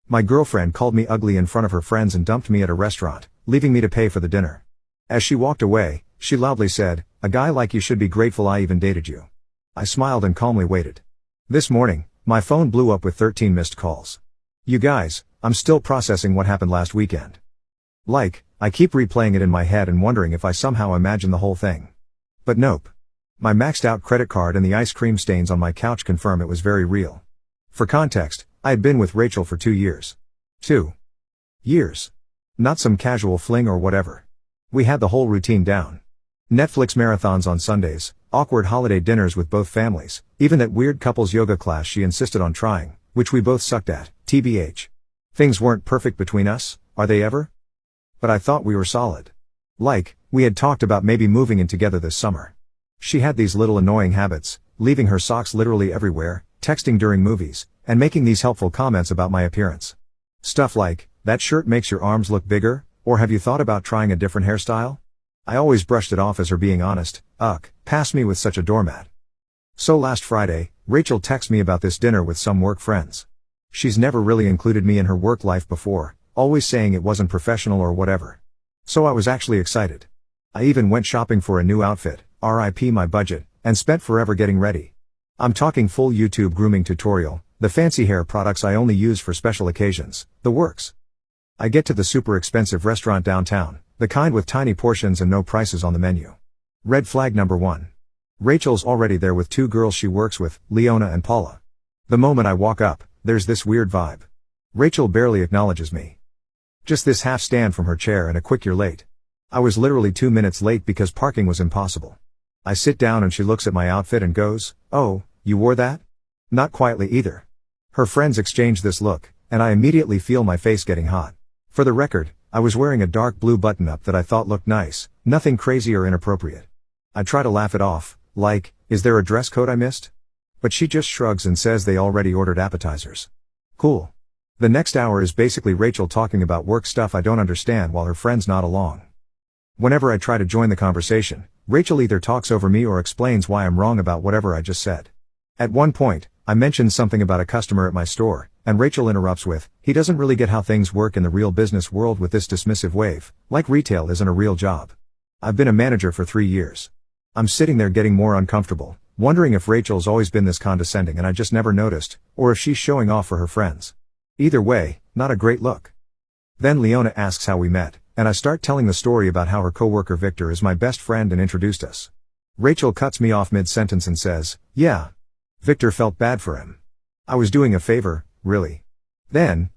My girlfriend called me ugly in front of her friends and dumped me at a restaurant, leaving me to pay for the dinner. As she walked away, she loudly said, "A guy like you should be grateful I even dated you." I smiled and calmly waited. This morning, my phone blew up with 13 missed calls. You guys, I'm still processing what happened last weekend. I keep replaying it in my head and wondering if I somehow imagined the whole thing. But nope. My maxed out credit card and the ice cream stains on my couch confirm it was very real. For context, I had been with Rachel for 2 years. 2 years. Not some casual fling or whatever. We had the whole routine down. Netflix marathons on Sundays, awkward holiday dinners with both families, even that weird couples yoga class she insisted on trying, which we both sucked at, TBH. Things weren't perfect between us, are they ever? But I thought we were solid. We had talked about maybe moving in together this summer. She had these little annoying habits, leaving her socks literally everywhere, texting during movies, and making these helpful comments about my appearance. Stuff like, "That shirt makes your arms look bigger," or "Have you thought about trying a different hairstyle?" I always brushed it off as her being honest. Pass me with such a doormat. So last Friday, Rachel texted me about this dinner with some work friends. She's never really included me in her work life before, always saying it wasn't professional or whatever. So I was actually excited. I even went shopping for a new outfit, RIP my budget, and spent forever getting ready. I'm talking full YouTube grooming tutorial, the fancy hair products I only use for special occasions, the works. I get to the super expensive restaurant downtown, the kind with tiny portions and no prices on the menu. Red flag number 1. Rachel's already there with 2 girls she works with, Leona and Paula. The moment I walk up, there's this weird vibe. Rachel barely acknowledges me. Just this half stand from her chair and a quick "You're late." I was literally 2 minutes late because parking was impossible. I sit down and she looks at my outfit and goes, "Oh, you wore that?" Not quietly either. Her friends exchange this look, and I immediately feel my face getting hot. For the record, I was wearing a dark blue button-up that I thought looked nice, nothing crazy or inappropriate. I try to laugh it off, is there a dress code I missed? But she just shrugs and says they already ordered appetizers. Cool. The next hour is basically Rachel talking about work stuff I don't understand while her friends nod along. Whenever I try to join the conversation, Rachel either talks over me or explains why I'm wrong about whatever I just said. At one point, I mentioned something about a customer at my store, and Rachel interrupts with, "He doesn't really get how things work in the real business world," with this dismissive wave, like retail isn't a real job. I've been a manager for 3 years. I'm sitting there getting more uncomfortable, wondering if Rachel's always been this condescending and I just never noticed, or if she's showing off for her friends. Either way, not a great look. Then Leona asks how we met, and I start telling the story about how her coworker Victor is my best friend and introduced us. Rachel cuts me off mid-sentence and says, "Yeah. Victor felt bad for him. I was doing a favor, really." Then,